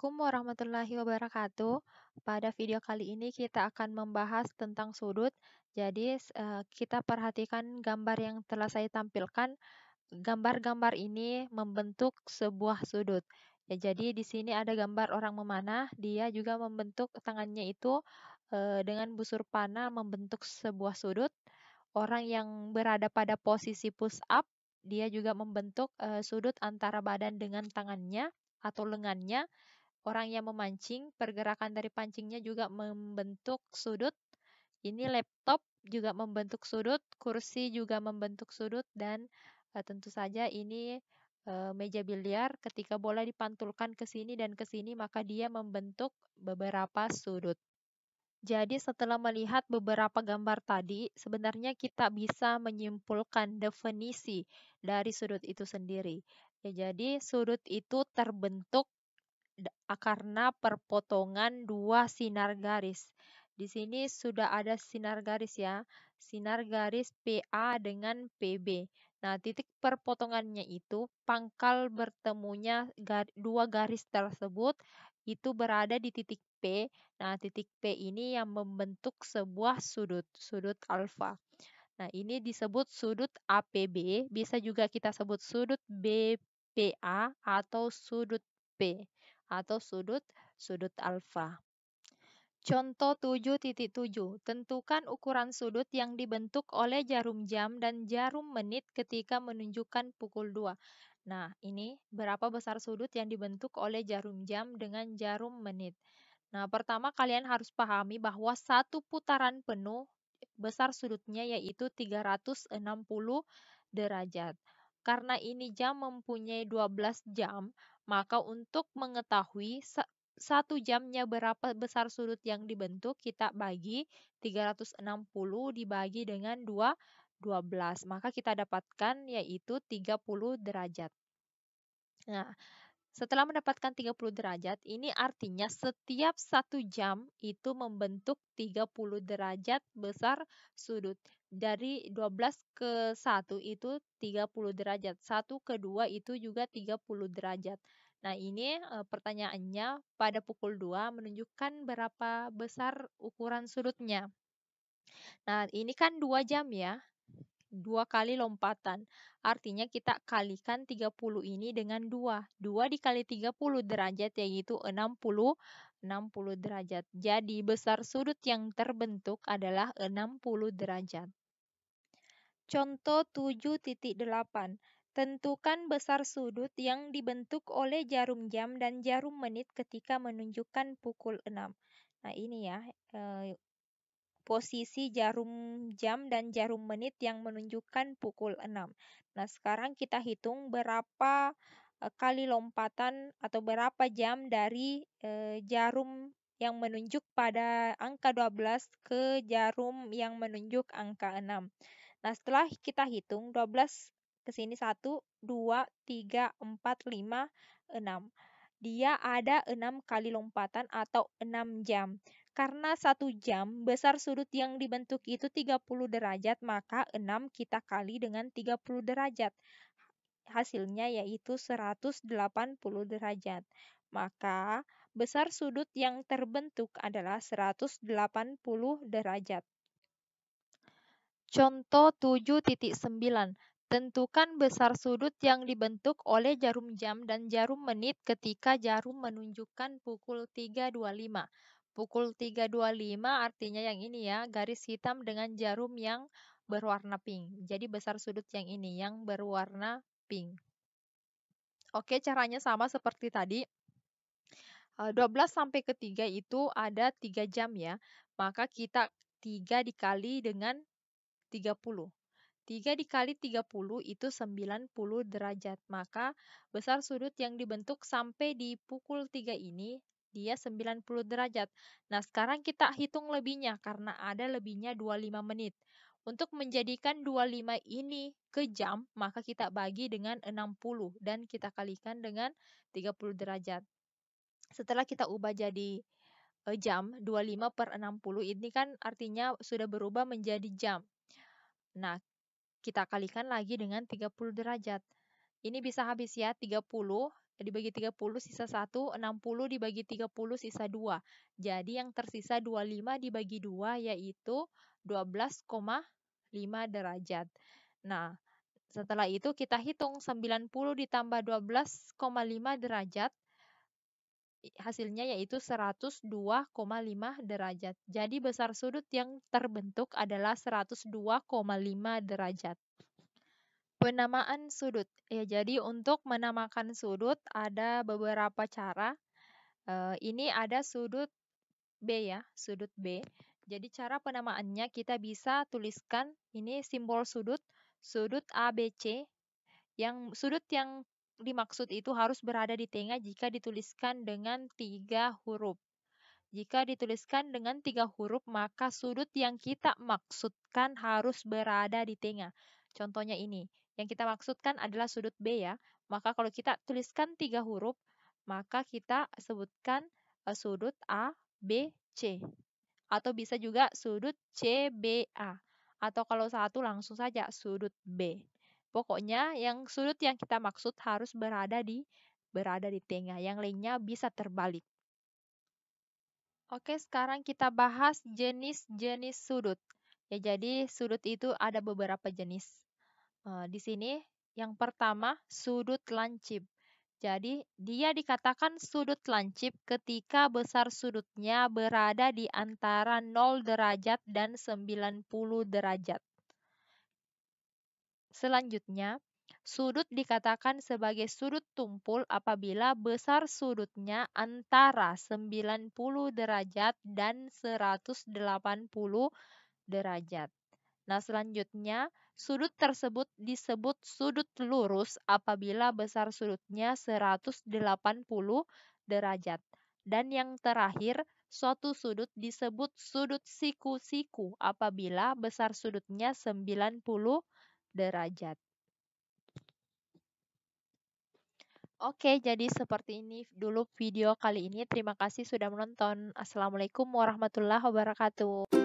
Assalamualaikum warahmatullahi wabarakatuh. Pada video kali ini kita akan membahas tentang sudut. Jadi, kita perhatikan gambar yang telah saya tampilkan. Gambar-gambar ini membentuk sebuah sudut. Ya, jadi di sini ada gambar orang memanah, dia juga membentuk tangannya itu dengan busur panah membentuk sebuah sudut. Orang yang berada pada posisi push up, dia juga membentuk sudut antara badan dengan tangannya atau lengannya. Orang yang memancing, pergerakan dari pancingnya juga membentuk sudut. Ini laptop juga membentuk sudut, kursi juga membentuk sudut, dan tentu saja ini meja biliar. Ketika bola dipantulkan ke sini dan ke sini, maka dia membentuk beberapa sudut. Jadi setelah melihat beberapa gambar tadi, sebenarnya kita bisa menyimpulkan definisi dari sudut itu sendiri. Ya, jadi sudut itu terbentuk karena perpotongan dua sinar garis. Di sini sudah ada sinar garis ya, sinar garis PA dengan PB. Nah, titik perpotongannya itu pangkal bertemunya dua garis tersebut itu berada di titik P. Nah, titik P ini yang membentuk sebuah sudut, sudut alfa. Nah, ini disebut sudut APB, bisa juga kita sebut sudut BPA atau sudut P atau sudut sudut alfa. Contoh 7.7. Tentukan ukuran sudut yang dibentuk oleh jarum jam dan jarum menit ketika menunjukkan pukul 2. Nah, ini berapa besar sudut yang dibentuk oleh jarum jam dengan jarum menit. Nah, pertama kalian harus pahami bahwa satu putaran penuh besar sudutnya yaitu 360 derajat. Karena ini jam mempunyai 12 jam, maka untuk mengetahui satu jamnya berapa besar sudut yang dibentuk, kita bagi 360 dibagi dengan 12. Maka kita dapatkan yaitu 30 derajat. Nah, setelah mendapatkan 30 derajat, ini artinya setiap satu jam itu membentuk 30 derajat besar sudut. Dari 12 ke 1 itu 30 derajat. 1 ke 2 itu juga 30 derajat. Nah, ini pertanyaannya pada pukul 2 menunjukkan berapa besar ukuran sudutnya. Nah, ini kan 2 jam ya. 2 kali lompatan. Artinya kita kalikan 30 ini dengan 2. 2 dikali 30 derajat yaitu 60 derajat. Jadi besar sudut yang terbentuk adalah 60 derajat. Contoh 7.8. Tentukan besar sudut yang dibentuk oleh jarum jam dan jarum menit ketika menunjukkan pukul 6. Nah, ini ya, posisi jarum jam dan jarum menit yang menunjukkan pukul 6. Nah, sekarang kita hitung berapa kali lompatan atau berapa jam dari jarum yang menunjuk pada angka 12 ke jarum yang menunjuk angka 6. Nah, setelah kita hitung 12 ke sini 1, 2, 3, 4, 5, 6. Dia ada 6 kali lompatan atau 6 jam. Karena 1 jam besar sudut yang dibentuk itu 30 derajat, maka 6 kita kali dengan 30 derajat. Hasilnya yaitu 180 derajat. Maka besar sudut yang terbentuk adalah 180 derajat. Contoh 7.9. Tentukan besar sudut yang dibentuk oleh jarum jam dan jarum menit ketika jarum menunjukkan pukul 3.25. Pukul 3.25 artinya yang ini ya, garis hitam dengan jarum yang berwarna pink. Jadi besar sudut yang ini yang berwarna pink. Oke, caranya sama seperti tadi. 12 sampai ke 3 itu ada 3 jam ya. Maka kita 3 dikali dengan 30. 3 dikali 30 itu 90 derajat. Maka besar sudut yang dibentuk sampai di pukul 3 ini dia 90 derajat. Nah, sekarang kita hitung lebihnya karena ada lebihnya 25 menit. Untuk menjadikan 25 ini ke jam, maka kita bagi dengan 60 dan kita kalikan dengan 30 derajat. Setelah kita ubah jadi jam, 25 per 60 ini kan artinya sudah berubah menjadi jam. Nah, kita kalikan lagi dengan 30 derajat. Ini bisa habis ya, 30 dibagi 30 sisa 1, 60 dibagi 30 sisa 2. Jadi yang tersisa 25 dibagi 2 yaitu 12,5 derajat. Nah, setelah itu kita hitung 90 ditambah 12,5 derajat, hasilnya yaitu 102,5 derajat. Jadi besar sudut yang terbentuk adalah 102,5 derajat. Penamaan sudut. Ya, jadi untuk menamakan sudut ada beberapa cara. Ini ada sudut B ya, sudut B. Jadi cara penamaannya kita bisa tuliskan ini simbol sudut, sudut ABC. Yang sudut yang dimaksud itu harus berada di tengah jika dituliskan dengan 3 huruf. Jika dituliskan dengan 3 huruf, maka sudut yang kita maksudkan harus berada di tengah. Contohnya ini, yang kita maksudkan adalah sudut B ya. Maka kalau kita tuliskan 3 huruf, maka kita sebutkan sudut A, B, C. Atau bisa juga sudut CBA. Atau kalau satu langsung saja sudut B. Pokoknya yang sudut yang kita maksud harus berada di tengah. Yang lainnya bisa terbalik. Oke, sekarang kita bahas jenis-jenis sudut. Ya, jadi sudut itu ada beberapa jenis. Di sini yang pertama sudut lancip. Jadi dia dikatakan sudut lancip ketika besar sudutnya berada di antara 0 derajat dan 90 derajat. Selanjutnya, sudut dikatakan sebagai sudut tumpul apabila besar sudutnya antara 90 derajat dan 180 derajat. Nah, selanjutnya, sudut tersebut disebut sudut lurus apabila besar sudutnya 180 derajat. Dan yang terakhir, suatu sudut disebut sudut siku-siku apabila besar sudutnya 90 derajat. Oke, jadi seperti ini dulu video kali ini. Terima kasih sudah menonton. Assalamualaikum warahmatullahi wabarakatuh.